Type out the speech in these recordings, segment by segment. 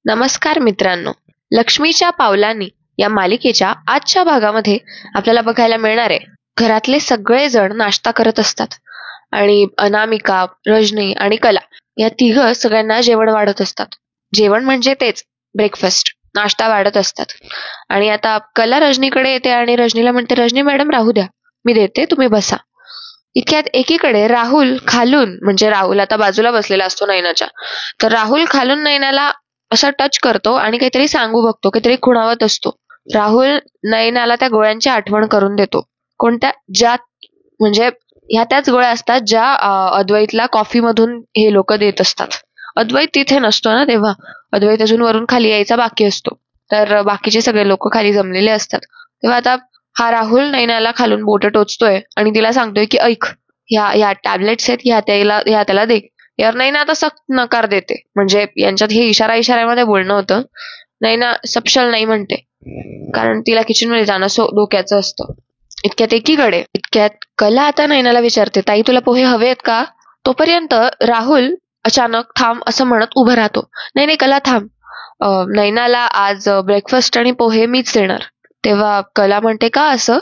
नमस्कार मित्रांनो. लक्ष्मीच्या पावलांनी या मालिकेच्या आजच्या भागामध्ये आपल्याला बघायला मिळणार आहे, घरातले सगळे जण नाश्ता करत असतात आणि अनामिका, रजनी आणि कला या तिघं सगळ्यांना जेवण वाढत असतात. जेवण म्हणजे तेच ब्रेकफास्ट, नाश्ता वाढत असतात. आणि आता कला रजनीकडे येते आणि रजनीला म्हणते, रजनी मॅडम राहू द्या, मी देते, तुम्ही बसा. इतक्यात एकीकडे राहुल खालून, म्हणजे राहुल आता बाजूला बसलेला असतो नयनाच्या, तर राहुल खालून नयनाला असा टच करतो आणि काहीतरी सांगू बघतो, काहीतरी खुणावत असतो. राहुल नयनाला त्या गोळ्यांची आठवण करून देतो. कोणत्या? ज्या म्हणजे ह्या त्याच गोळ्या असतात ज्या अद्वैतला कॉफी मधून हे लोक देत असतात. अद्वैत तिथे नसतो ना तेव्हा, अद्वैत अजून वरून खाली यायचा बाकी असतो. तर बाकीचे सगळे लोक खाली जमलेले असतात. तेव्हा आता हा राहुल नयनाला खालून बोट टोचतोय आणि तिला सांगतोय की ऐक, ह्या टॅबलेट्स आहेत, ह्या त्याला दे. यावर नैना आता सक्त नकार देते. म्हणजे यांच्यात हे इशाऱ्यामध्ये बोलणं होतं. नैना सपशल नाही म्हणते, कारण तिला किचन मध्ये जाणं डोक्याचं असतं. इतक्यात कला आता नैनाला विचारते, ताई तुला पोहे हवे आहेत का? तोपर्यंत राहुल अचानक थांब असं म्हणत उभं राहतो. नाही नाही कला थांब, नैनाला आज ब्रेकफास्ट आणि पोहे मीच देणार. तेव्हा कला म्हणते, का असं?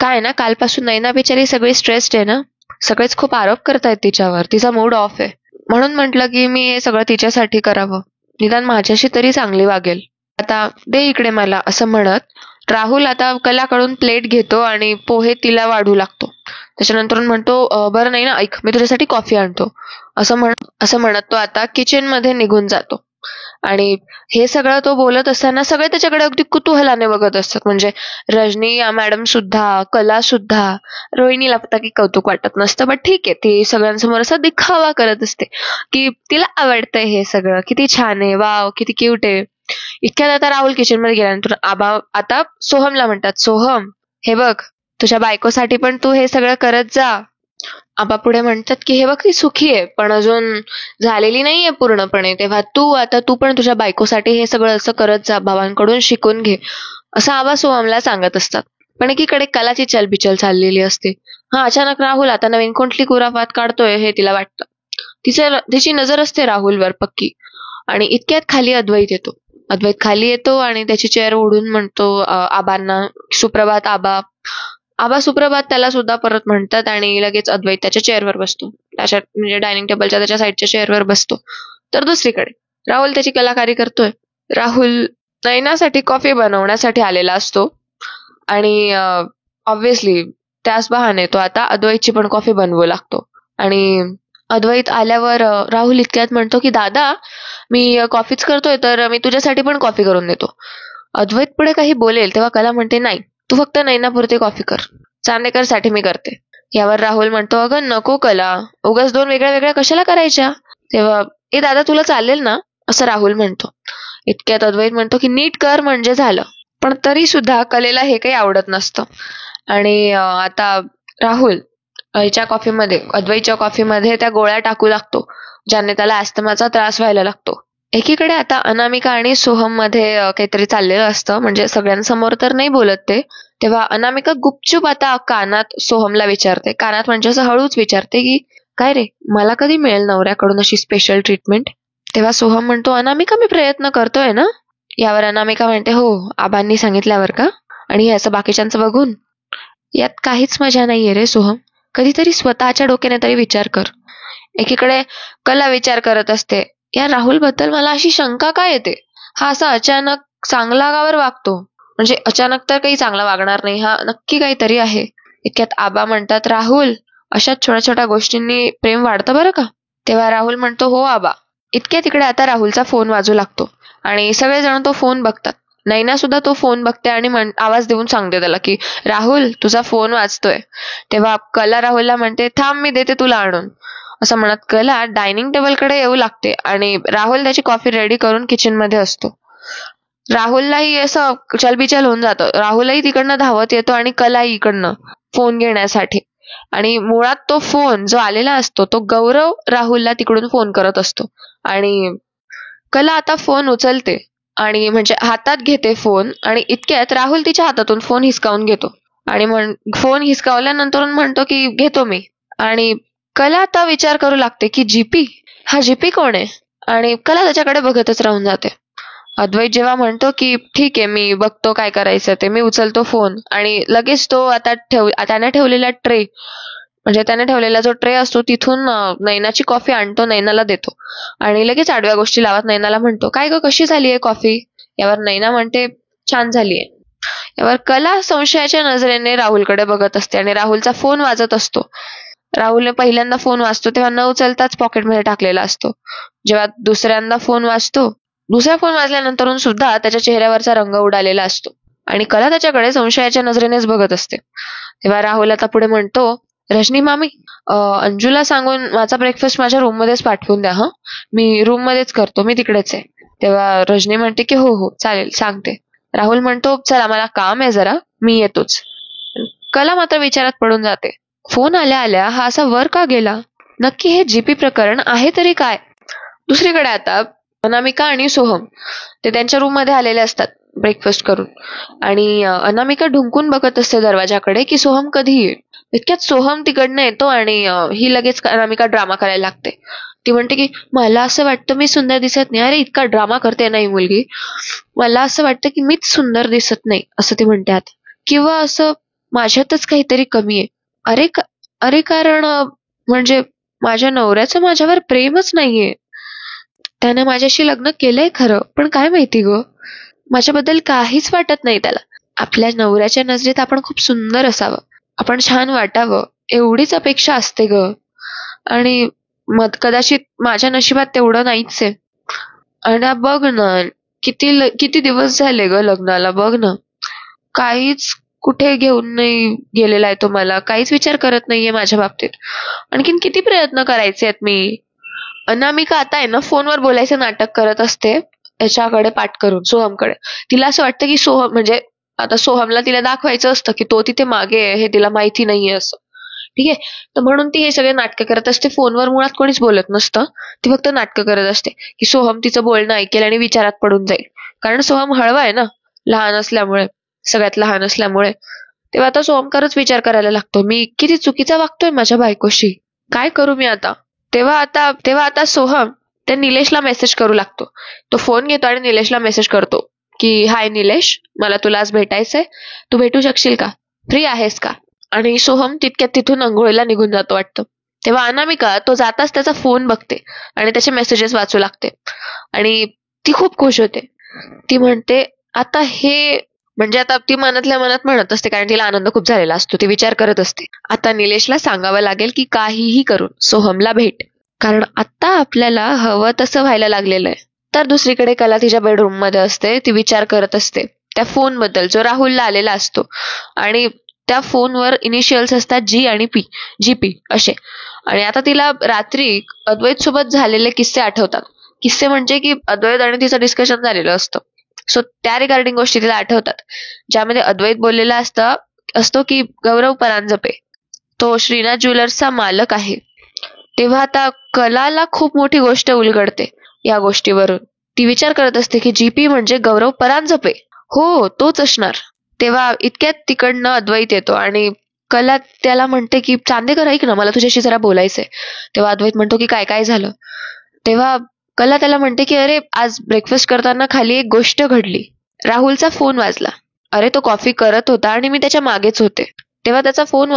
काय ना, कालपासून नैना बिचारी सगळी स्ट्रेस्ड आहे ना, सगळेच खूप आरोप करतायत तिच्यावर, तिचा मूड ऑफ आहे. म्हणून म्हटलं की मी हे सगळं तिच्यासाठी करावं, निदान माझ्याशी तरी चांगली वागेल. आता दे इकडे मला, असं म्हणत राहुल आता कलाकडून प्लेट घेतो आणि पोहे तिला वाढू लागतो. त्याच्यानंतर म्हणतो, बरं नाही ना, ऐक, मी तुझ्यासाठी कॉफी आणतो, असं म्हणत तो आता किचन मध्ये निघून जातो. आणि हे सगळं तो बोलत असताना सगळे त्याच्याकडे अगदी कुतूहलाने बघत असतात. म्हणजे रजनी मॅडम सुद्धा, कला सुद्धा. रोहिणीला फक्त की कौतुक वाटत नसतं, बट ठीक आहे, ती सगळ्यांसमोर असा दिखावा करत असते की तिला आवडतंय हे सगळं, किती छान आहे, वाव किती क्यूट आहे. इतक्यात आता राहुल किचन मध्ये गेल्यानंतर आबा आता सोहमला म्हणतात, सोहम हे बघ, तुझ्या बायकोसाठी पण तू हे सगळं करत जा. आबा पुढे म्हणतात की हे बघ, ती सुखी आहे पण अजून झालेली नाहीये पूर्णपणे, तेव्हा तू पण तुझ्या बायकोसाठी हे सगळं असं करत जा, भावांकडून शिकून घे, असं आबा सोहमला सांगत असतात. पण एकीकडे कलाची चलबिचल चाललेली असते. हा अचानक राहुल आता नवीन कोणती कुराफात काढतोय हे तिला वाटतं. तिची नजर असते राहुलवर पक्की. आणि इतक्यात खाली अद्वैत खाली येतो आणि त्याची चेअर ओढून म्हणतो आबांना, सुप्रभात आबा. आबा सुप्रभात त्याला सुद्धा परत म्हणतात आणि लगेच अद्वैत त्याच्या चेअरवर बसतो, त्याच्या म्हणजे डायनिंग टेबलच्या त्याच्या साईडच्या चेअरवर बसतो. तर दुसरीकडे राहुल त्याची कलाकारी करतोय. राहुल नयनासाठी कॉफी बनवण्यासाठी आलेला असतो आणि ऑब्व्हियसली त्याच बहाने तो आता अद्वैतची पण कॉफी बनवू लागतो. आणि अद्वैत आल्यावर राहुल इतक्यात म्हणतो की दादा, मी कॉफीच करतोय तर मी तुझ्यासाठी पण कॉफी करून देतो. अद्वैत पुढे काही बोलेल तेव्हा कला म्हणते, नाही, तू फक्त नैनापुरती कॉफी कर, चांदेकर साठी मी करते. यावर राहुल म्हणतो, अगं नको कला, उगाच दोन वेगळ्या वेगळ्या कशाला करायच्या. तेव्हा ए दादा तुला चालेल ना, असं राहुल म्हणतो. इतक्यात अद्वैत म्हणतो की नीट कर म्हणजे झालं. पण तरी सुद्धा कलेला हे काही आवडत नसतं. आणि आता राहुल ह्याच्या कॉफीमध्ये, अद्वैतच्या कॉफीमध्ये त्या गोळ्या टाकू लागतो, ज्याने त्याला अस्थमाचा त्रास व्हायला लागतो. एकीकडे आता अनामिका आणि सोहम मध्ये काहीतरी चाललेलं असतं, म्हणजे सगळ्यांसमोर तर नाही बोलत ते. तेव्हा अनामिका गुपचूप आता कानात सोहमला विचारते, कानात म्हणजे असं हळूच विचारते की काय रे, मला कधी मिळेल नवऱ्याकडून अशी स्पेशल ट्रीटमेंट. तेव्हा सोहम म्हणतो, अनामिका मी प्रयत्न करतोय ना. यावर अनामिका म्हणते, हो, आबांनी सांगितल्यावर का? आणि असं बाकीच्यांचं बघून? यात काहीच मजा नाहीये रे सोहम, कधीतरी स्वतःच्या डोक्याने तरी विचार कर. एकीकडे कला विचार करत असते, या राहुल बद्दल मला अशी शंका काय येते, हा असा अचानक चांगला गावर वागतो, म्हणजे अचानक तर काही चांगला वागणार नाही, हा नक्की काहीतरी आहे. इतक्यात आबा म्हणतात, राहुल अशा छोट्या छोट्या गोष्टींनी प्रेम वाढतं बरं का. तेव्हा राहुल म्हणतो, हो आबा. इतक्या तिकडे आता राहुलचा फोन वाजू लागतो आणि सगळेजण तो फोन बघतात. नैना सुद्धा तो फोन बघते आणि आवाज देऊन सांगते त्याला की राहुल तुझा फोन वाजतोय. तेव्हा कला राहुलला म्हणते, थांब मी देते तुला आणून, असं म्हणत कला डायनिंग टेबलकडे येऊ लागते आणि राहुल त्याची कॉफी रेडी करून किचन मध्ये असतो. राहुललाही असं चलबिचल होऊन जातं, राहुलही तिकडनं धावत येतो आणि कलाही इकडनं फोन घेण्यासाठी. आणि मुळात तो फोन जो आलेला असतो तो गौरव राहुलला तिकडून फोन करत असतो. आणि कला आता फोन उचलते आणि म्हणजे हातात घेते फोन, आणि इतक्यात राहुल तिच्या हातातून फोन हिसकावून घेतो आणि फोन हिसकावल्यानंतर म्हणतो की घेतो मी. आणि कला आता विचार करू लागते की जीपी, हा जीपी कोण आहे. आणि कला त्याच्याकडे बघतच राहून जाते. अद्वैत जेव्हा म्हणतो की ठीक आहे, मी बघतो काय करायचं ते, मी उचलतो फोन आणि लगेच तो आता त्याने ठेवलेला ट्रे, म्हणजे त्याने ठेवलेला जो ट्रे असतो तिथून नैनाची कॉफी आणतो, नैनाला देतो आणि लगेच आडव्या गोष्टी लावत नैनाला म्हणतो, काय ग, कशी झालीये कॉफी? यावर नैना म्हणते, छान झालीये. यावर कला संशयाच्या नजरेने राहुलकडे बघत असते आणि राहुलचा फोन वाजत असतो. राहुलने पहिल्यांदा फोन वाजतो तेव्हा न उचलताच पॉकेटमध्ये टाकलेला असतो. जेव्हा दुसऱ्यांदा फोन वाजतो, दुसरा फोन वाजल्यानंतरून सुद्धा त्याच्या चेहऱ्यावरचा रंग उडालेला असतो आणि कला त्याच्याकडे संशयाच्या नजरेनेच बघत असते. तेव्हा राहुल आता पुढे म्हणतो, रजनी मामी, अंजूला सांगून माझा ब्रेकफास्ट माझ्या रूम मध्येच पाठवून द्या. हा, मी रूम मध्येच करतो, मी तिकडेच आहे. तेव्हा रजनी म्हणते की हो हो चालेल, सांगते. राहुल म्हणतो, चला मला काम आहे जरा, मी येतोच. कला मात्र विचारात पडून जाते. फोन आल्या आल्या हा असा वर का गेला? नक्की हे जीपी प्रकरण आहे तरी काय? दुसरीकडे आता अनामिका आणि सोहम ते त्यांच्या रूम मध्ये आलेले असतात ब्रेकफास्ट करून आणि अनामिका ढुंकून बघत असते दरवाजाकडे की सोहम कधी येईल. इतक्यात सोहम तिकडनं येतो आणि ही लगेच अनामिका ड्रामा करायला लागते. ती म्हणते की मला असं वाटतं मी सुंदर दिसत नाही. अरे इतका ड्रामा करते ना ही मुलगी. मला असं वाटतं की मीच सुंदर दिसत नाही असं ती म्हणते आता, किंवा असं माझ्यातच काहीतरी कमी आहे. अरे कारण म्हणजे माझ्या नवऱ्याचं माझ्यावर प्रेमच नाहीये. त्यानं माझ्याशी लग्न केलंय खरं, पण काय माहिती ग, माझ्याबद्दल काहीच वाटत नाही त्याला. आपल्या नवऱ्याच्या नजरेत आपण खूप सुंदर असावं, आपण छान वाटावं, एवढीच अपेक्षा असते ग. आणि कदाचित माझ्या नशिबात तेवढं नाहीच आहे. आणि बघ ना, किती दिवस झाले ग लग्नाला, बघ ना, काहीच कुठे घेऊन नाही गेलेला आहे तो मला, काहीच विचार करत नाहीये माझ्या बाबतीत. आणखीन किती प्रयत्न करायचे आहेत मी. अनामिका आता आहे ना फोनवर बोलायचं नाटक करत असते याच्याकडे पाठ करून सोहमकडे. तिला असं वाटतं की सोहम म्हणजे आता सोहमला तिला दाखवायचं असतं की तो तिथे मागे आहे हे तिला माहिती नाहीये असं. ठीक आहे, तर म्हणून ती हे सगळे नाटकं करत असते. फोनवर मुळात कोणीच बोलत नसतं, ती फक्त नाटकं करत असते की सोहम तिचं बोलणं ऐकेल आणि विचारात पडून जाईल. कारण सोहम हळवा आहे ना, लहान असल्यामुळे, सगळ्यात लहान असल्यामुळे. तेव्हा आता सोहमकरच विचार करायला लागतो, मी किती चुकीचा वागतोय माझ्या बायकोशी, काय करू मी आता. तेव्हा आता सोहम त्या निलेशला मेसेज करू लागतो. तो फोन घेतो आणि निलेशला मेसेज करतो की हाय निलेश, मला तुला आज भेटायचंय, तू भेटू शकशील का, फ्री आहेस का? आणि सोहम तितक्यात तिथून अंघोळीला निघून जातो वाटतं. तेव्हा अनामिका तो जाताच त्याचा फोन बघते आणि त्याचे मेसेजेस वाचू लागते आणि ती खूप खुश होते. ती म्हणते आता हे म्हणजे आता ती मनातल्या मनात म्हणत असते कारण तिला आनंद खूप झालेला असतो. ती विचार करत असते, आता निलेशला सांगावं लागेल की काहीही करून सोहमला भेट, कारण आता आपल्याला हवं तसं व्हायला लागलेलं आहे. तर दुसरीकडे कला तिच्या बेडरूम मध्ये असते. ती विचार करत असते त्या फोन बद्दल जो राहुलला आलेला असतो आणि त्या फोनवर इनिशियल्स असतात जी आणि पी, जीपी असे. आणि आता तिला रात्री अद्वैत सोबत झालेले किस्से आठवतात. किस्से म्हणजे की अद्वैत आणि तिचं डिस्कशन झालेलं असतं. सो त्या रिगार्डिंग गोष्टी तिला आठवतात, ज्यामध्ये अद्वैत बोललेला असतो की गौरव परांजपे तो श्रीनाथ ज्वेलर्सचा मालक आहे. तेव्हा आता कलाला खूप मोठी गोष्ट उलगडते या गोष्टीवरून. ती विचार करत असते की जीपी म्हणजे गौरव परांजपे, हो तोच असणार. तेव्हा इतक्यात तिकडनं अद्वैत येतो आणि कला त्याला म्हणते की चांदेकर ऐक ना, मला तुझ्याशी जरा बोलायचंय. तेव्हा अद्वैत म्हणतो की काय काय झालं. तेव्हा कला त्याला म्हणते की अरे आज ब्रेकफास्ट करताना खाली एक गोष्ट घडली. राहुलचा फोन वाजला. अरे तो कॉफी करत होता आणि मी त्याच्या मागेच होते. तेव्हा त्याचा फोन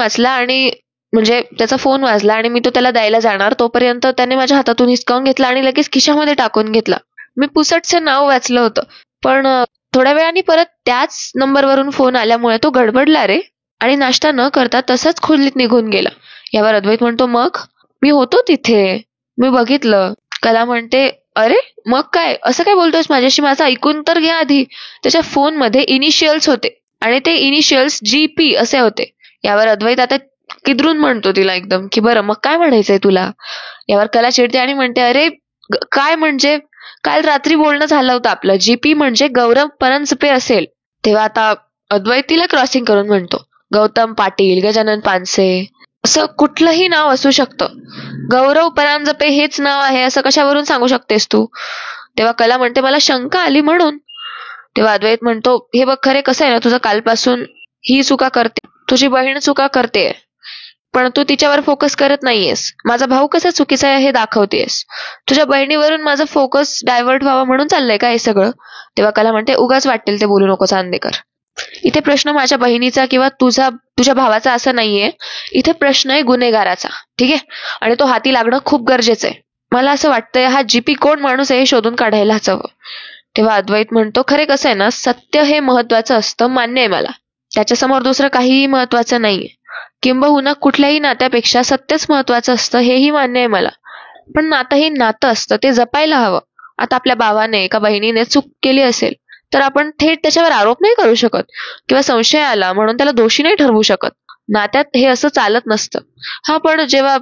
वाजला आणि मी तो त्याला द्यायला जाणार तोपर्यंत त्याने माझ्या हातातून हिसकावून घेतला आणि लगेच खिशामध्ये टाकून घेतला. मी पुसटचं नाव वाचलं होतं, पण थोड्या वेळाने परत त्याच नंबरवरून फोन आल्यामुळे तो गडबडला रे आणि नाश्ता न करता तसाच खोलीत निघून गेला. यावर अद्वैत म्हणतो मग मी होतो तिथे, मी बघितलं. कला म्हणते अरे मग काय, असं काय बोलतोयस माझ्याशी, माझं ऐकून तर घ्या आधी. त्याच्या फोन मध्ये इनिशियल्स होते आणि ते इनिशियल्स जीपी असे होते. यावर अद्वैत आता किदरून म्हणतो तिला एकदम की बरं मग काय म्हणायचंय तुला. यावर कला चिडते आणि म्हणते अरे काय म्हणजे, काल रात्री बोलणं झालं होतं आपलं, जीपी म्हणजे गौरव परांजपे असेल. तेव्हा आता अद्वैत तिला क्रॉसिंग करून म्हणतो गौतम पाटील, गजानन पानसे, असं कुठलंही नाव असू शकतं. गौरव परांजपे हेच नाव आहे असं कशावरून सांगू शकतेस तू. तेव्हा कला म्हणते मला शंका आली म्हणून. तेव्हा अद्वैत म्हणतो हे बघ खरे कसं आहे ना, तुझं कालपासून ही चुका करते, तुझी बहीण चुका करते, पण तू तिच्यावर फोकस करत नाहीयेस. माझा भाऊ कसा चुकीचा आहे हे दाखवतेस. तुझ्या बहिणीवरून माझा फोकस डायव्हर्ट व्हावा म्हणून चाललंय का हे सगळं? तेव्हा कला म्हणते, उगाच वाटेल ते बोलू नको चांदेकर. इथे प्रश्न माझ्या बहिणीचा किंवा तुझ्या भावाचा असा नाहीये. इथे प्रश्न आहे गुन्हेगाराचा. ठीक आहे? आणि तो हाती लागणं खूप गरजेचं आहे. मला असं वाटतंय हा जीपी कोण माणूस आहे हे शोधून काढायलाच हवं. तेव्हा अद्वैत म्हणतो, खरे कसं आहे ना, सत्य हे महत्वाचं असतं, मान्य आहे मला. त्याच्यासमोर दुसरं काहीही महत्वाचं नाहीये. किंबहुना कुठल्याही नात्यापेक्षा सत्यच महत्वाचं असतं हेही मान्य आहे मला. पण नातं हे नातं असतं, ते जपायला हवं. आता आपल्या भावाने एका बहिणीने चूक केली असेल तर आपण थेट त्याच्यावर आरोप नाही करू शकत किंवा संशय आला म्हणून त्याला दोषी नाही ठरवू शकत. नात्यात हे असं चालत नसतं. हा, पण जेव्हा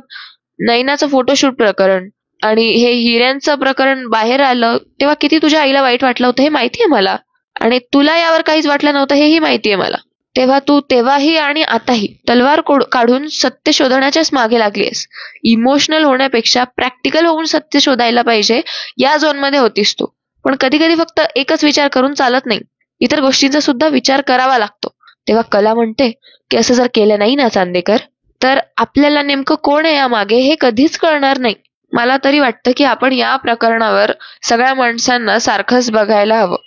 नैनाचं फोटोशूट प्रकरण आणि हे हिऱ्यांचं प्रकरण बाहेर आलं तेव्हा किती तुझ्या आईला वाईट वाटलं होतं हे माहितीये मला. आणि तुला यावर काहीच वाटलं नव्हतं हेही माहितीये मला. तेव्हा तू तेव्हाही आणि आताही तलवार काढून सत्य शोधण्याच्याच मागे लागलीस. इमोशनल होण्यापेक्षा प्रॅक्टिकल होऊन सत्य शोधायला पाहिजे या झोनमध्ये होतीस तू. पण कधी कधी फक्त एकच विचार करून चालत नाही, इतर गोष्टींचा सुद्धा विचार करावा लागतो. तेव्हा कला म्हणते की असं जर केलं नाही ना चांदेकर, तर आपल्याला नेमकं कोण आहे या मागे हे कधीच कळणार नाही. मला तरी वाटतं की आपण या प्रकरणावर सगळ्या माणसांना सारखंच बघायला हवं,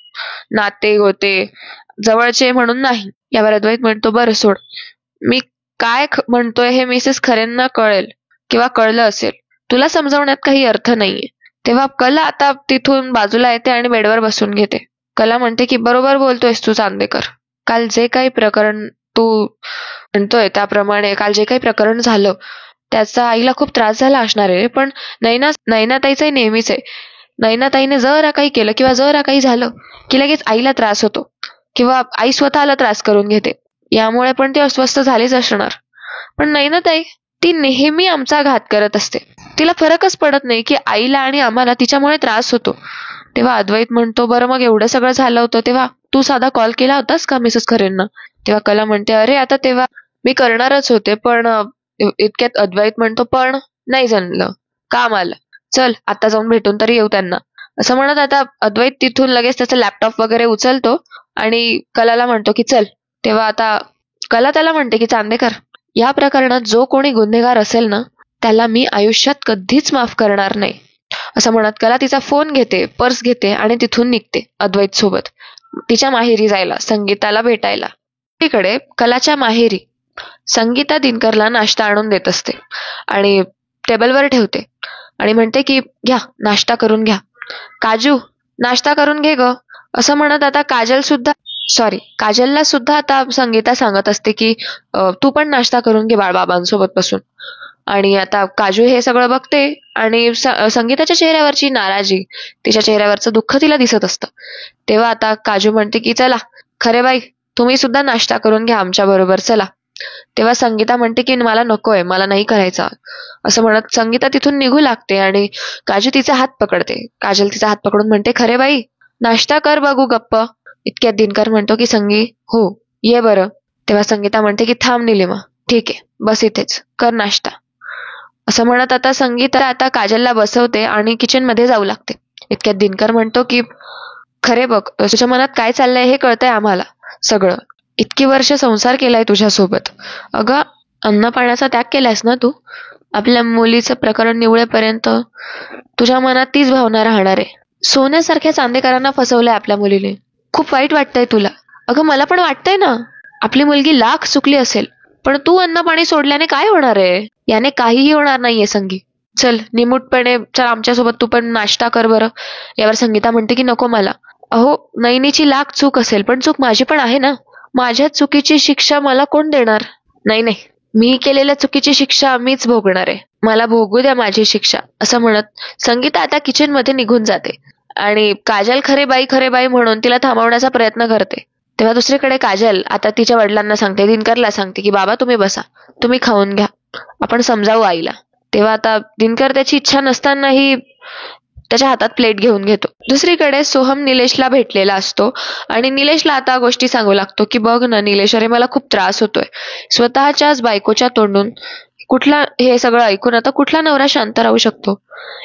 नाते गोते जवळचे म्हणून नाही. यावर अद्वैत म्हणतो, बरं सोड, मी काय म्हणतोय हे मिसेस खरेंना कळेल किंवा कळलं असेल, तुला समजावण्यात काही अर्थ नाहीये. तेव्हा कला आता तिथून बाजूला येते आणि बेडवर बसून घेते. कला म्हणते की बरोबर बोलतोयस तू चांदेकर. काल जे काही प्रकरण तू म्हणतोय त्याप्रमाणे काल जे काही प्रकरण झालं त्याचा आईला खूप त्रास झाला असणार आहे. पण नैनाताईचंही नेहमीच आहे. नैनाताईने जरा काही केलं किंवा जरा काही झालं की लगेच आईला त्रास होतो किंवा आई स्वतःला त्रास करून घेते. यामुळे पण ती अस्वस्थ झालीच असणार. पण नैनाताई ती नेहमी आमचा घात करत असते. तिला फरकच पडत नाही की आईला आणि आम्हाला तिच्यामुळे त्रास होतो. तेव्हा अद्वैत म्हणतो, बरं मग एवढं सगळं झालं होतं तेव्हा तू साधा कॉल केला होतास का मिसेस खरेंना? तेव्हा कला म्हणते, अरे आता तेव्हा मी करणारच होते, पण इतक्यात अद्वैत म्हणतो, पण नाही जमलं, काम आलं, चल आता जाऊन भेटून तरी येऊ त्यांना. असं म्हणत आता अद्वैत तिथून लगेच त्याचा लॅपटॉप वगैरे उचलतो आणि कलाला म्हणतो की चल. तेव्हा आता कला त्याला म्हणते की चांदेकर, या प्रकरणात जो कोणी गुन्हेगार असेल ना त्याला मी आयुष्यात कधीच माफ करणार नाही. असं म्हणत कला तिचा फोन घेते, पर्स घेते आणि तिथून निघते अद्वैत सोबत तिच्या माहेरी जायला, संगीताला भेटायला. तिकडे कलाच्या माहेरी संगीता दिनकरला नाश्ता आणून देत असते आणि टेबलवर ठेवते आणि म्हणते की घ्या नाश्ता करून घ्या. काजू नाश्ता करून घे ग. असं म्हणत आता काजलला सुद्धा आता संगीता सांगत असते की तू पण नाश्ता करून घे बाळबाबांसोबत बसून. आणि आता काजू हे सगळं बघते आणि संगीताच्या चेहऱ्यावरची नाराजी, तिच्या चेहऱ्यावरचं दुःख तिला दिसत असतं. तेव्हा आता काजू म्हणते की चला खरे बाई, तुम्ही सुद्धा नाश्ता करून घ्या आमच्या बरोबर, चला. तेव्हा संगीता म्हणते की मला नकोय, मला नाही करायचा. असं म्हणत संगीता तिथून निघू लागते आणि काजू तिचा हात पकडते. काजल तिचा हात पकडून म्हणते, खरे बाई नाश्ता कर बघू गप्प. इतक्यात दिनकर म्हणतो की संगी, हो ये बरं. तेव्हा संगीता म्हणते की थांब निलिमा, ठीक आहे बस इथेच, कर नाश्ता. असं म्हणत आता संगीता आता काजलला बसवते आणि किचन मध्ये जाऊ लागते. इतक्यात दिनकर म्हणतो की खरे बघ, तुझ्या मनात काय चाललंय हे कळतंय आम्हाला सगळं. इतकी वर्ष संसार केलाय तुझ्यासोबत. अगं अन्न पाण्याचा त्याग केलायस ना तू. आपल्या मुलीचं प्रकरण निवळेपर्यंत तुझ्या मनात तीच भावना राहणार आहे. सोन्यासारख्या चांदेकरांना फसवलंय आपल्या मुलीने. खूप वाईट वाटतंय तुला. अगं मला पण वाटतंय ना. आपली मुलगी लाख चुकली असेल, पण तू अन्न पाणी सोडल्याने काय होणार आहे? याने काहीही होणार नाहीये संगी. चल निमूटपणे चल आमच्यासोबत, तू पण नाश्ता कर बरं. यावर संगीता म्हणते की नको मला. अहो नैनीची लाख चूक असेल, पण चूक माझी पण आहे ना. माझ्या चुकीची शिक्षा मला कोण देणार? नाही नाही, मी केलेल्या चुकीची शिक्षा मीच भोगणार आहे. मला भोगू द्या माझी शिक्षा. असं म्हणत संगीता आता किचन मध्ये निघून जाते आणि काजल खरे बाई म्हणून तिला थांबवण्याचा प्रयत्न करते. तेव्हा दुसरीकडे काजल आता तिच्या वडिलांना सांगते, दिनकरला सांगते की बाबा तुम्ही बसा, तुम्ही खाऊन घ्या, आपण समजावू आईला. तेव्हा आता दिनकर त्याची इच्छा नसतानाही त्याच्या हातात प्लेट घेऊन घेतो. दुसरीकडे सोहम निलेशला भेटलेला असतो आणि निलेशला आता गोष्टी सांगू लागतो की बघ ना निलेश, अरे मला खूप त्रास होतोय. स्वतःच्याच बायकोच्या तोंडून हे सगळं ऐकून आता कुठला नवरा शांत राहू शकतो?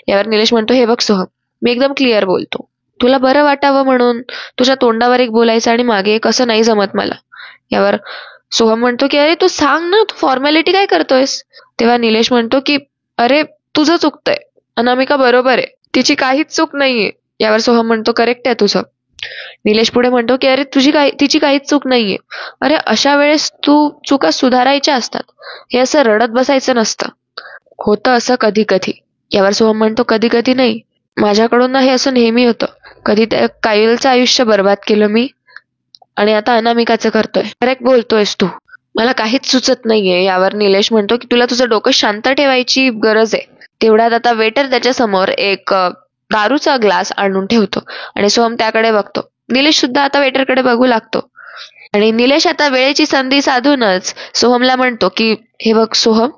यावर निलेश म्हणतो, हे बघ सोहम, मी एकदम क्लिअर बोलतो. तुला बरं वाटावं म्हणून तुझ्या तोंडावर एक बोलायचं आणि मागे एक, असं नाही जमत मला. यावर सोहम म्हणतो की अरे तू सांग ना, तू फॉर्मॅलिटी काय करतोयस. तेव्हा निलेश म्हणतो की अरे तुझं चुकतंय, अनामिका बरोबर आहे, तिची काहीच चूक नाहीये. यावर सोहम म्हणतो करेक्ट आहे तुझं. निलेश पुढे म्हणतो की अरे तिची काहीच चूक नाहीये. अरे अशा वेळेस तू चुका सुधारायच्या असतात, हे असं रडत बसायचं नसतं. होतं असं कधी कधी. यावर सोहम म्हणतो कधी कधी नाही, माझ्याकडून ना हे असं नेहमी होतं. कधी त्या कायलचं आयुष्य बर्बाद केलं मी, आणि आता अनामिकाचं करतोय. करेक्ट बोलतोयस तू, मला काहीच सुचत नाहीये. यावर निलेश म्हणतो की तुला तुझं डोकं शांत ठेवायची गरज आहे. तेवढ्यात आता वेटर त्याच्या समोर एक दारूचा ग्लास आणून ठेवतो आणि सोहम त्याकडे बघतो. निलेश सुद्धा आता वेटरकडे बघू लागतो आणि निलेश आता वेळेची संधी साधूनच सोहमला म्हणतो की हे बघ सोहम,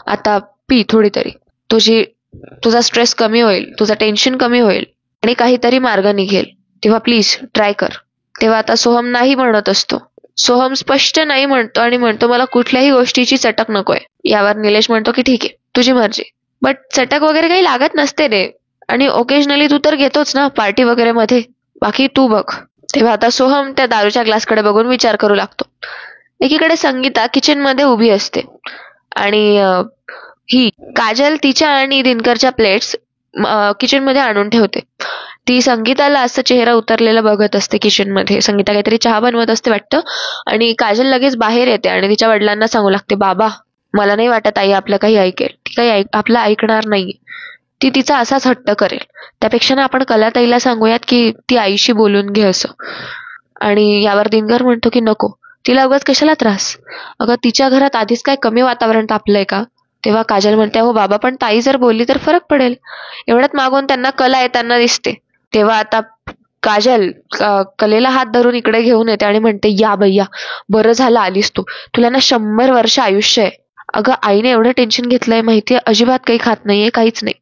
आता पी थोडी तरी, तुझा स्ट्रेस कमी होईल, तुझं टेन्शन कमी होईल आणि काहीतरी मार्ग निघेल. तेव्हा प्लीज ट्राय कर. तेव्हा आता सोहम नाही म्हणत असतो. सोहम स्पष्ट नाही म्हणतो आणि म्हणतो मला कुठल्याही गोष्टीची चटक नकोय. यावर निलेश म्हणतो की ठीक आहे, तुझी मर्जी, बट चटक वगैरे काही लागत नसते रे, आणि ओकेजनली तू तर घेतोच ना पार्टी वगैरे मध्ये, बाकी तू बघ. तेव्हा आता सोहम त्या दारूच्या ग्लासकडे बघून विचार करू लागतो. एकीकडे संगीता किचन मध्ये उभी असते आणि ही काजल तिच्या आणि दिनकरच्या प्लेट्स किचन मध्ये आणून ठेवते. ती संगीताला असं चेहरा उतरलेला बघत असते किचन मध्ये. संगीता काहीतरी चहा बनवत असते वाटतं, आणि काजल लगेच बाहेर येते आणि तिच्या वडिलांना सांगू लागते बाबा, मला नाही वाटत आई आपलं काही ऐकेल, ती काही आपलं ऐकणार नाही, ती तिचा असाच हट्ट करेल. त्यापेक्षा ना आपण कलाताईला सांगूयात की ती आईशी बोलून घे असं. आणि यावर दिनकर म्हणतो की नको, तिला उगाच कशाला त्रास, अगं तिच्या घरात आधीच काय कमी वातावरण तापलंय का. तेव्हा काजल म्हणते हो बाबा, पण ताई जर बोलली तर फरक पडेल. एवढ्यात मागून त्यांना कला येताना दिसते. तेव्हा आता काजल कलेला हात धरून इकडे घेऊन येते आणि म्हणते या भैया, बरं झालं आलीस तू, तुला ना 100 वर्ष आयुष्य आहे. अगं आईने एवढं टेन्शन घेतलंय माहितीये, अजिबात काही खात नाहीये, काहीच नाही.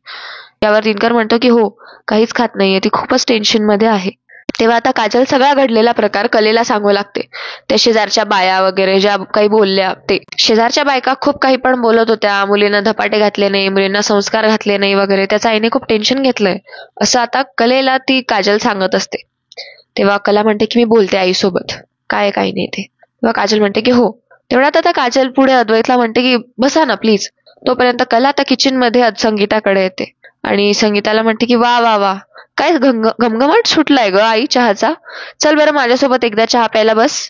यावर दिनकर म्हणतो की हो, काहीच खात नाहीये, ती खूपच टेन्शन मध्ये आहे. तेव्हा आता काजल सगळा घडलेला प्रकार कलेला सांगू लागते. त्या शेजारच्या बाया वगैरे ज्या काही बोलल्या ते. शेजारच्या बायका खूप काही पण बोलत होत्या, मुलींना धपाटे घातले नाही, मुलींना संस्कार घातले नाही वगैरे, त्याचा आईने खूप टेन्शन घेतलंय असं आता कलेला ती काजल सांगत असते. तेव्हा कला म्हणते की मी बोलते आईसोबत, काय काय नाही ते. तेव्हा काजल म्हणते की हो. तेवढ्यात आता काजल पुढे अद्वैतला म्हणते की बसा ना प्लीज. तोपर्यंत कला आता किचन मध्ये संगीताकडे येते आणि संगीताला म्हणते की वा वा वा, काय घमघमाट सुटलाय ग आई चहाचा, चल बरं माझ्यासोबत एकदा चहा प्यायला बस.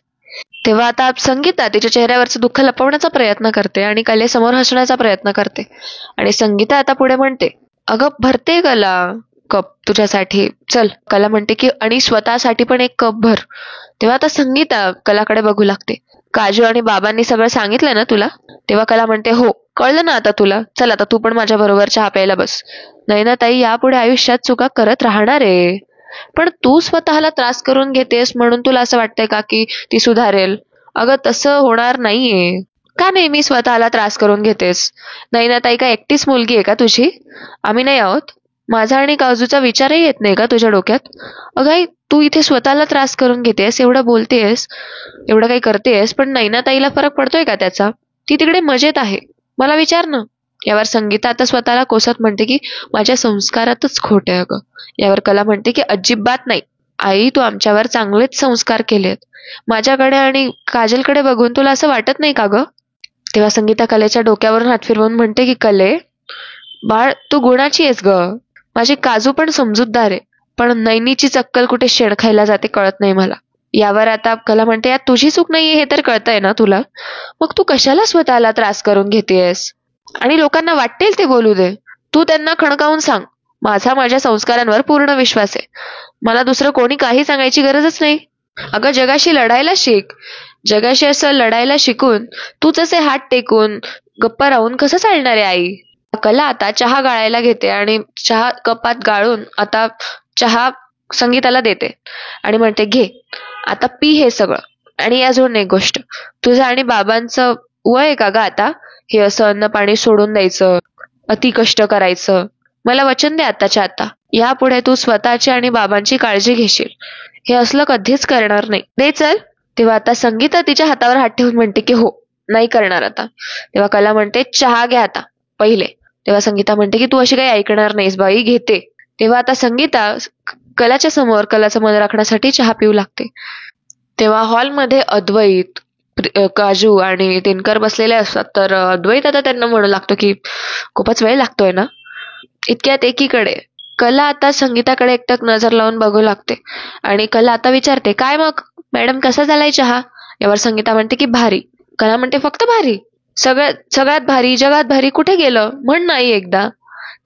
तेव्हा आता संगीता तिच्या चेहऱ्यावरचं दुःख लपवण्याचा प्रयत्न करते आणि कलेसमोर हसण्याचा प्रयत्न करते. आणि संगीता आता पुढे म्हणते अगं भरते कला कप तुझ्यासाठी, चल. कला म्हणते की आणि स्वतःसाठी पण एक कप भर. तेव्हा आता संगीता कलाकडे बघू लागते. काजू आणि बाबांनी सगळं सांगितलंय ना तुला. तेव्हा कला म्हणते हो कळलं ना आता तुला, चल आता तू पण माझ्या बरोबर चहा प्यायला बस. नाही ना ताई, यापुढे आयुष्यात चुका करत राहणार आहे, पण तू स्वतःला त्रास करून घेतेस म्हणून तुला असं वाटतंय का की ती सुधारेल. अगं तसं होणार नाहीये. का नेहमी स्वतःला त्रास करून घेतेस. नाही ना ताई, का एकटीच मुलगी आहे का तुझी, आम्ही नाही आहोत. माझा आणि काजूचा विचारही येत नाही का तुझ्या डोक्यात. अगं आई, तू इथे स्वतःला त्रास करून घेतेस, एवढं बोलतेस, एवढं काही करतेस, पण नैना ताईला फरक पडतोय का त्याचा. ती तिकडे मजेत आहे, मला विचार ना. यावर संगीता आता स्वतःला कोसत म्हणते की माझ्या संस्कारातच खोट आहे अगं. यावर कला म्हणते की अजिबात नाही आई, तू आमच्यावर चांगलेच संस्कार केलेत. माझ्याकडे आणि काजलकडे बघून तुला असं वाटत नाही का ग. तेव्हा संगीता कलेच्या डोक्यावरून हात फिरवून म्हणते की कले बाळ, तू गुणाची आहेस ग. माझी काजू पण समजूतदार आहे, पण नैनीची चक्कल कुठे शेण खायला जाते कळत नाही मला. यावर आता कला म्हणते यात तुझी चूक नाहीये हे तर कळतंय ना तुला, मग तू कशाला स्वतःला त्रास करून घेतेयस. आणि लोकांना वाटेल ते बोलू दे, तू त्यांना खणकावून सांग, माझ्या संस्कारांवर पूर्ण विश्वास आहे, मला दुसरं कोणी काही सांगायची गरजच नाही. अगं जगाशी लढायला शिक. जगाशी असं लढायला शिकून तूच असे हात टेकून गप्पा राहून कसं चालणार आहे आई. कला आता चहा गाळायला घेते आणि चहा कपात गाळून आता चहा संगीताला देते आणि म्हणते घे आता पी हे सगळं. आणि अजून एक गोष्ट, तुझं आणि बाबांचं वय आहे का ग आता हे असं अन्न पाणी सोडून द्यायचं, अति कष्ट करायचं. मला वचन दे आताच्या आता, यापुढे तू स्वतःची आणि बाबांची काळजी घेशील, हे असलं कधीच करणार नाही, दे चल. तेव्हा आता संगीता तिच्या हातावर हात ठेवून म्हणते की हो नाही करणार आता. तेव्हा कला म्हणते चहा घ्या आता पहिले. तेव्हा संगीता म्हणते की तू अशी काही ऐकणार नाहीस बाई, घेते. तेव्हा आता संगीता कलाच्या समोर कलाचं मन राखण्यासाठी चहा पिऊ लागते. तेव्हा हॉलमध्ये अद्वैत, काजू आणि दिनकर बसलेले असतात, तर अद्वैत आता त्यांना म्हणू लागतो की खूपच वेळ लागतोय ना. इतक्यात एकीकडे कला आता संगीताकडे एकटक नजर लावून बघू लागते आणि कला आता विचारते, काय मग मॅडम, कसा झालाय चहा? यावर संगीता म्हणते की भारी. कला म्हणते, फक्त भारी? सगळ्यात भारी, जगात भारी कुठे गेलं? म्हण नाही एकदा.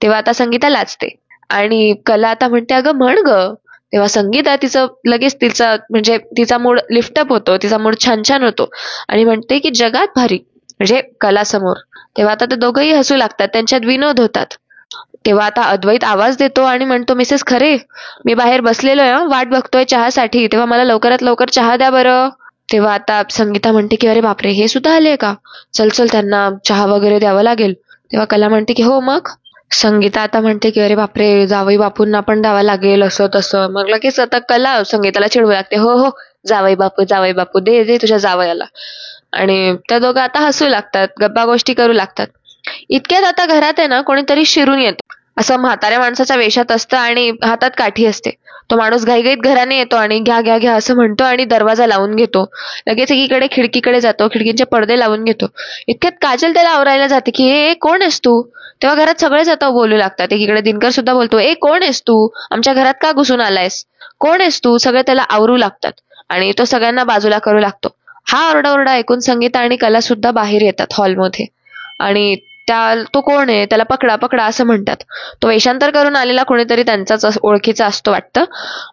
तेव्हा आता संगीता लाजते आणि कला आता म्हणते, अगं म्हण ग. तेव्हा संगीता तिचं लगेच तिचा म्हणजे तिचा मूड लिफ्टअप होतो, तिचा मूड छान छान होतो आणि म्हणते की जगात भारी म्हणजे कला समोर. तेव्हा आता ते दोघंही हसू लागतात, त्यांच्यात विनोद होतात. तेव्हा आता अद्वैत आवाज देतो आणि म्हणतो, मिसेस खरे, मी बाहेर बसलेलोय वाट बघतोय चहासाठी, तेव्हा मला लवकरात लवकर चहा द्या बरं. तेव्हा आता संगीता म्हणते की अरे बापरे, हे सुद्धा आले का? चल चल, त्यांना चहा वगैरे द्यावं लागेल. तेव्हा कला म्हणते की हो मग. संगीता आता म्हणते की अरे बापरे, जावई बापूंना पण द्यावं लागेल असं तसं. मग लगेच आता कला संगीताला चिडवू लागते, हो हो, जावई बापू दे दे तुझ्या जावयाला. आणि त्या दोघं आता हसू लागतात, गप्पा गोष्टी करू लागतात. इतक्यात आता घरात आहे ना कोणीतरी शिरून येतो. असं म्हाताऱ्या माणसाच्या वेशात असतं आणि हातात काठी असते. तो माणूस घाईघाईत घराने येतो आणि घ्या घ्या घ्या असं म्हणतो आणि दरवाजा लावून घेतो. लगेच एकीकडे खिडकीकडे जातो, खिडकींचे पडदे लावून घेतो. इतक्यात काजल त्याला आवरायला जाते की ए कोण आहेस तू? तेव्हा घरात सगळेच आता बोलू लागतात. एकीकडे दिनकर सुद्धा बोलतो, ए कोण आहेस तू? आमच्या घरात का घुसून आलायस? कोण आहेस तू? सगळे त्याला आवरू लागतात आणि तो सगळ्यांना बाजूला करू लागतो. हा ओरडाओरडा ऐकून संगीता आणि कला सुद्धा बाहेर येतात हॉलमध्ये आणि तो कोण आहे, त्याला पकडा पकडा असं म्हणतात. तो वेषांतर करून आलेला कोणीतरी त्यांचाच ओळखीचा असतो वाटतं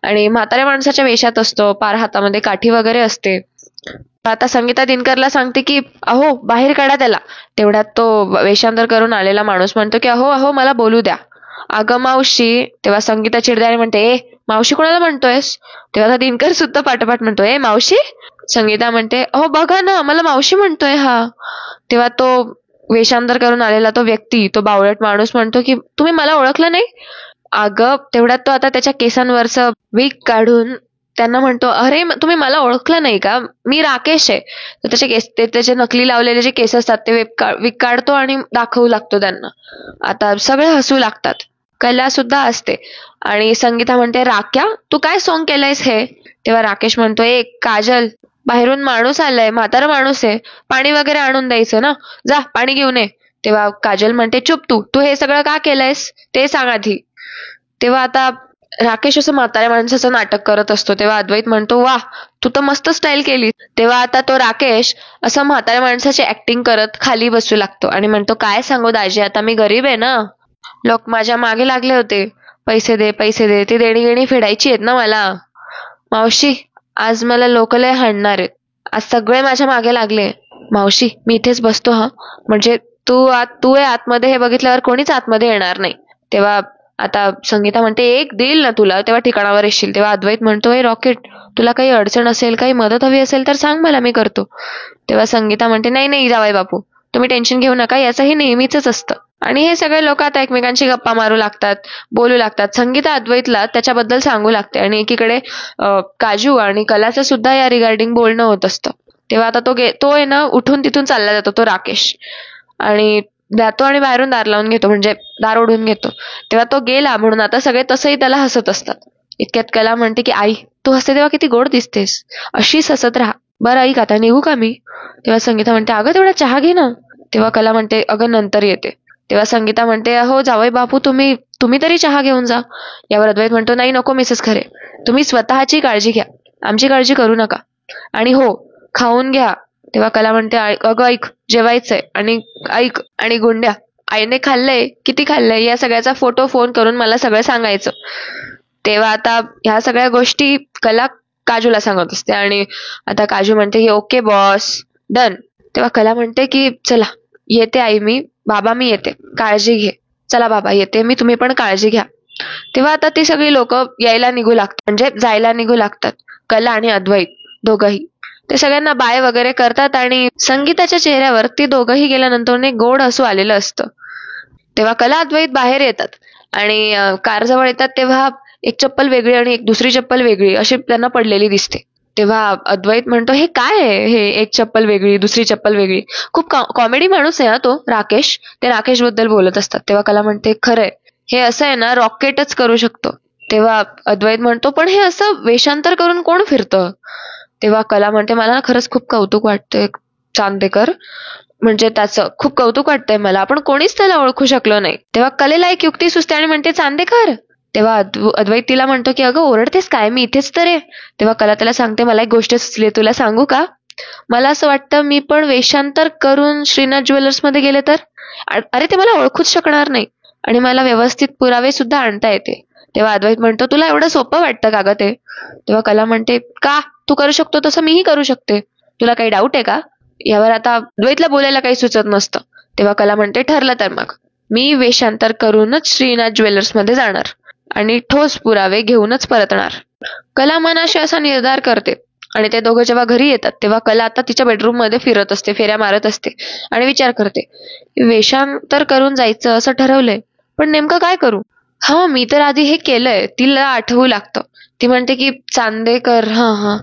आणि म्हाताऱ्या माणसाच्या वेशात असतो, पार हातामध्ये काठी वगैरे असते. आता संगीता दिनकरला सांगते की अहो बाहेर काढा त्याला. तेवढ्यात तो वेषांतर करून आलेला माणूस म्हणतो की अहो अहो, मला बोलू द्या. अगं मावशी. तेव्हा संगीता चिडद्याने म्हणते, ए मावशी कोणाला म्हणतोयस? तेव्हा दिनकर सुद्धा पाठोपाठ म्हणतो, ए मावशी? संगीता म्हणते, अहो बघा ना, मला मावशी म्हणतोय हा. तेव्हा तो वेषांतर करून आलेला तो व्यक्ती, तो बावळट माणूस म्हणतो की तुम्ही मला ओळखलं नाही? अगं तेवढ्यात तो आता त्याच्या केसांवरचं विग काढून त्यांना म्हणतो, अरे तुम्ही मला ओळखलं नाही का? मी राकेश आहे. तर त्याचे नकली लावलेले जे केस असतात ते विग काढतो आणि दाखवू लागतो त्यांना. आता सगळे हसू लागतात, कला सुद्धा असते आणि संगीता म्हणते, राक्या तू काय सॉंग केलंयस हे? तेव्हा राकेश म्हणतो, ए काजल, बाहेरून माणूस आलाय, म्हातारा माणूस आहे, पाणी वगैरे आणून द्यायचं ना, जा पाणी घेऊन ये. तेव्हा काजल म्हणते, चुप तू तू हे सगळं का केलंयस ते सांग आधी. तेव्हा आता राकेश असं म्हाताऱ्या माणसाचं नाटक करत असतो. तेव्हा अद्वैत म्हणतो, वा तू तर मस्त स्टाईल केली. तेव्हा आता तो राकेश असं म्हाताऱ्या माणसाची ऍक्टिंग करत खाली बसू लागतो आणि म्हणतो, काय सांगू दाजी, आता मी गरीब आहे ना, लोक माझ्या मागे लागले होते, पैसे दे पैसे दे, ती देणी घेणी फेडायची आहेत ना मला. मावशी, आज मला लोक लय हाणणार आहेत, आज सगळे माझ्या मागे लागले. मावशी मी इथेच बसतो हा, म्हणजे तू आहे आतमध्ये हे बघितल्यावर कोणीच आतमध्ये येणार नाही. तेव्हा आता संगीता म्हणते, एक देईल ना तुला तेव्हा ठिकाणावर येशील. तेव्हा अद्वैत म्हणतो, हे रॉकेट, तुला काही अडचण असेल, काही मदत हवी असेल तर सांग मला, मी करतो. तेव्हा संगीता म्हणते, नाही नाही जावई बापू, तुम्ही टेन्शन घेऊ नका, याचं हे नेहमीच असतं. आणि हे सगळे लोक आता एकमेकांशी गप्पा मारू लागतात, बोलू लागतात. संगीता अद्वैतला त्याच्याबद्दल सांगू लागते आणि एकीकडे काजू आणि कलाचं सुद्धा या रिगार्डिंग बोलणं होत असतं. तेव्हा आता तो आहे ना उठून तिथून चालला जातो, तो राकेश, आणि जातो आणि बाहेरून दार लावून घेतो, म्हणजे दार ओढून घेतो. तेव्हा तो गेला म्हणून आता सगळे तसंही त्याला हसत असतात. इतक्यात कला म्हणते की आई, तू हसते तेव्हा किती गोड दिसतेस, अशीच हसत राहा. बरं ऐक, आता निघू का मी? तेव्हा संगीता म्हणते, अगं तेवढा चहा घे ना. तेव्हा कला म्हणते, अगं नंतर येते. तेव्हा संगीता म्हणते, हो जावई बापू, तुम्ही तरी चहा घेऊन जा. यावर अद्वैत म्हणतो, नाही नको मिसेस खरे, तुम्ही स्वतःची काळजी घ्या, आमची काळजी करू नका, आणि हो खाऊन घ्या. तेव्हा कला म्हणते, अगं ऐक, जेवायचंय, आणि ऐक, आणि गुंड्या, आईने खाल्लंय, किती खाल्लंय, या सगळ्याचा फोटो फोन करून मला सगळं सांगायचं. तेव्हा आता ह्या सगळ्या गोष्टी कला काजूला सांगत असते आणि आता काजू म्हणते की ओके बॉस, डन. तेव्हा कला म्हणते की चला येते आई मी, बाबा मी येते, काळजी घे. चला बाबा येते मी, तुम्ही पण काळजी घ्या. तेव्हा आता ती सगळी लोक यायला निघू लागतात, म्हणजे जायला निघू लागतात. कला आणि अद्वैत दोघंही ते सगळ्यांना बाय वगैरे करतात आणि संगीताच्या चेहऱ्यावर ती दोघंही गेल्यानंतर एक गोड हसू आलेलं असतं. तेव्हा कला अद्वैत बाहेर येतात आणि कार जवळ येतात तेव्हा एक चप्पल वेगळी आणि एक दुसरी चप्पल वेगळी अशी त्यांना पडलेली दिसते. तेव्हा अद्वैत म्हणतो, हे काय आहे हे, एक चप्पल वेगळी दुसरी चप्पल वेगळी. खूप कॉमेडी माणूस आहे हा तो राकेश. ते राकेश बद्दल बोलत असतात. तेव्हा कला म्हणते, खरंय, हे असं आहे ना रॉकेटच करू शकतो. तेव्हा अद्वैत म्हणतो, पण हे असं वेषांतर करून कोण फिरतं? तेव्हा कला म्हणते मला ना खरंच खूप कौतुक वाटतंय चांदेकर, म्हणजे त्याचं खूप कौतुक वाटतंय मला, आपण कोणीच त्याला ओळखू शकलो नाही. तेव्हा कलेला एक युक्ती सुचते आणि म्हणते चांदेकर. तेव्हा अद्वैत तिला म्हणतो की अगं ओरडतेस काय, मी इथेच तर आहे. तेव्हा कला त्याला सांगते मला एक गोष्ट सुचली, तुला सांगू का? मला असं वाटतं मी पण वेषांतर करून श्रीनाथ ज्वेलर्स मध्ये गेले तर अरे ते मला ओळखूच शकणार नाही आणि मला व्यवस्थित पुरावे सुद्धा आणता येते. तेव्हा अद्वैत म्हणतो तुला एवढं सोपं वाटतं का ग ते? तेव्हा कला म्हणते का, तू करू शकतो तसं मीही करू शकते, तुला काही डाऊट आहे का? यावर आता अद्वैतला बोलायला काही सुचत नसतं. तेव्हा कला म्हणते ठरलं तर मग मी वेषांतर करूनच श्रीनाथ ज्वेलर्स मध्ये जाणार आणि ठोस पुरावे घेऊनच परतणार. कला मनाशी असा निर्धार करते आणि ते दोघं जेव्हा घरी येतात तेव्हा कला आता तिच्या बेडरूम मध्ये फिरत असते, फेऱ्या मारत असते आणि विचार करते वेषांतर करून जायचं असं ठरवलंय, पण नेमकं काय करू? हा मी तर आधी हे केलंय, तिला आठवू लागतं. ती म्हणते की चांदेकर, हा हा.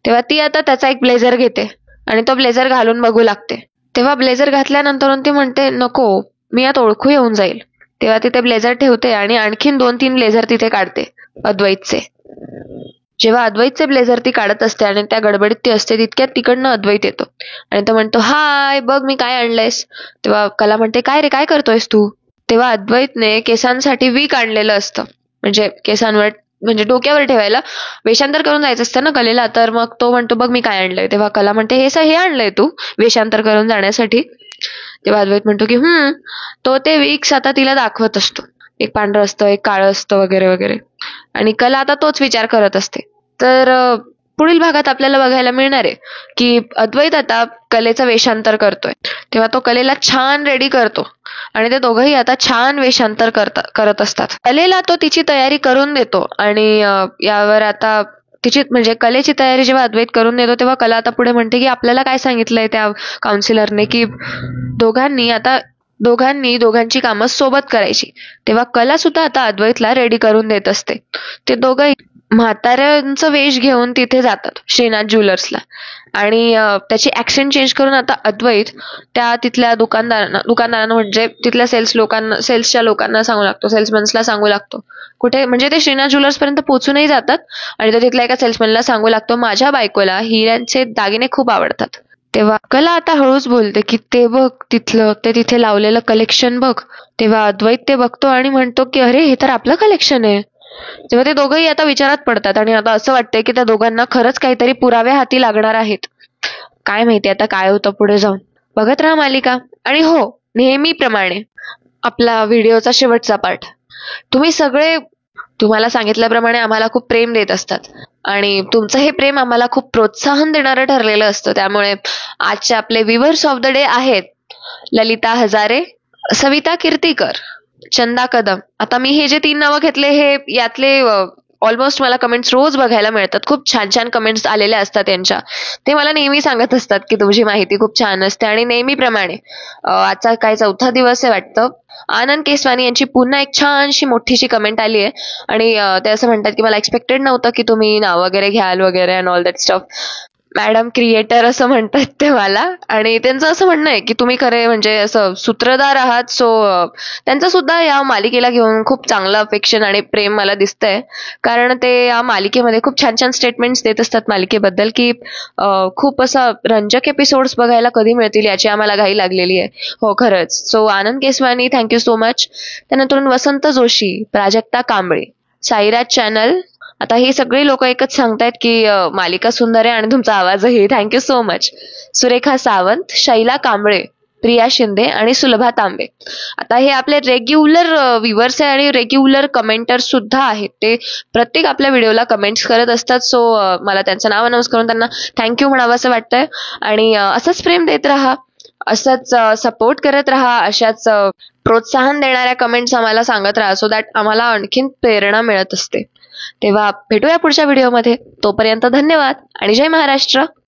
तेव्हा ती आता त्याचा एक ब्लेझर घेते आणि तो ब्लेझर घालून बघू लागते. तेव्हा ब्लेझर घातल्यानंतर ती म्हणते नको, मी यात ओळखू येऊन जाईल. तेव्हा ती ते ब्लेझर ठेवते आणि आणखीन 2-3 ब्लेझर तिथे काढते अद्वैतचे. जेव्हा अद्वैतचे ब्लेझर ती काढत असते आणि त्या गडबडीत ती असते तितक्यात तिकडनं अद्वैत येतो आणि तो म्हणतो हाय बघ मी काय आणलंयस. तेव्हा कला म्हणते काय रे, काय करतोयस तू? तेव्हा अद्वैतने केसांसाठी वीक आणलेलं असतं, म्हणजे केसांवर, म्हणजे डोक्यावर ठेवायला. वेषांतर करून जायचं असतं ना कलेला, तर मग तो म्हणतो बघ मी काय आणलंय. तेव्हा कला म्हणते हे आणलंय तू वेषांतर करून जाण्यासाठी? तेव्हा अद्वैत म्हणतो की तो ते विक्स आता तिला दाखवत असतो, एक पांढरं असतं एक काळं असतं वगैरे वगैरे, आणि कला आता तोच विचार करत असते. तर पुढील भागात आपल्याला बघायला मिळणार आहे की अद्वैत आता कलेचं वेषांतर करतोय. तेव्हा तो कलेला छान रेडी करतो आणि ते दोघंही आता छान वेषांतर करत असतात. कलेला तो तिची तयारी करून देतो आणि यावर आता तिची म्हणजे कलेची तयारी जेव्हा अद्वैत करून देतो तेव्हा कला आता पुढे म्हणते की आपल्याला काय सांगितलंय त्या काउन्सिलरने की दोघांची कामं सोबत करायची. तेव्हा कला सुद्धा आता अद्वैतला रेडी करून देत असते. ते दोघं म्हाताऱ्यांचं वेश घेऊन तिथे जातात श्रीनाथ ज्वेलर्सला आणि त्याची ऍक्शन चेंज करून आता अद्वैत त्या तिथल्या दुकानदारांना म्हणजे तिथल्या सेल्सच्या लोकांना सांगू लागतो, सेल्समन्सला सांगू लागतो. कुठे म्हणजे ते श्रीनाथ ज्वेलर्स पर्यंत पोहोचूनही जातात आणि तो तिथल्या एका सेल्समॅनला सांगू लागतो माझ्या बायकोला हिऱ्यांचे दागिने खूप आवडतात. तेव्हा कला आता हळूच बोलते की ते बघ ते तिथे लावलेलं कलेक्शन बघ. तेव्हा अद्वैत ते बघतो आणि म्हणतो की अरे हे तर आपलं कलेक्शन आहे. तेव्हा ते दोघंही आता विचारात पडतात आणि आता असं वाटतंय की त्या दोघांना खरंच काहीतरी पुरावे हाती लागणार आहेत. काय माहिती आता काय होतं पुढे जाऊन. बघत राहा मालिका. आणि हो, नेहमीप्रमाणे आपला व्हिडिओचा शेवटचा पार्ट. तुम्ही सगळे तुम्हाला सांगितल्याप्रमाणे आम्हाला खूप प्रेम देत असतात आणि तुमचं हे प्रेम आम्हाला खूप प्रोत्साहन देणारं ठरलेलं असतं. त्यामुळे आजचे आपले व्ह्यूअर्स ऑफ द डे आहेत ललिता हजारे, सविता कीर्तीकर, चंदा कदम. आता मी हे जे 3 नावं घेतले हे यातले ऑलमोस्ट मला कमेंट्स रोज बघायला मिळतात. खूप छान छान कमेंट्स आलेल्या असतात त्यांच्या. ते मला नेहमी सांगत असतात की तुमची माहिती खूप छान असते. आणि नेहमीप्रमाणे आजचा काय 4था दिवस आहे वाटतं, आनंद केसवानी यांची पुन्हा एक छानशी मोठीशी कमेंट आली आहे आणि ते असं म्हणतात की मला एक्सपेक्टेड नव्हतं की तुम्ही नाव वगैरे घ्याल वगैरे and all that stuff. Madam creator असं म्हणतात ते मला. आणि त्यांचं असं म्हणणं आहे की तुम्ही खरे म्हणजे असं सूत्रधार आहात. सो त्यांचं सुद्धा या मालिकेला घेऊन खूप चांगलं अफेक्शन आणि प्रेम मला दिसतंय, कारण ते या मालिकेमध्ये खूप छान छान स्टेटमेंट्स देत असतात मालिकेबद्दल की खूप असं रंजक एपिसोड्स बघायला कधी मिळतील याची आम्हाला घाई लागलेली आहे. हो खरंच. सो आनंद केसवानी थँक्यू सो मच. त्यानंतर वसंत जोशी, प्राजक्ता कांबळे, साईराज चॅनल. आता ही सगळी लोक एकच सांगतायत की मालिका सुंदर आहे आणि तुमचा आवाजही. Thank you so much. Surekha Sawant, Shaila Kamble, Priya Shinde आणि सुलभा तांबे. आता हे आपले रेग्युलर व्ह्युअर्स आहे आणि रेग्युलर कमेंटर सुद्धा आहेत. ते प्रत्येक आपल्या व्हिडिओला कमेंट्स करत असतात. सो मला त्यांचं नाव अनाऊन्स करून त्यांना थँक्यू म्हणावं असं वाटतंय. आणि असंच प्रेम देत राहा, असंच सपोर्ट करत राहा, अशाच प्रोत्साहन देणाऱ्या कमेंट्स आम्हाला सांगत राहा, सो दॅट आम्हाला आणखीन प्रेरणा मिळत असते. तेव्हा भेटूया पुढच्या व्हिडिओमध्ये. तोपर्यंत धन्यवाद आणि जय महाराष्ट्र.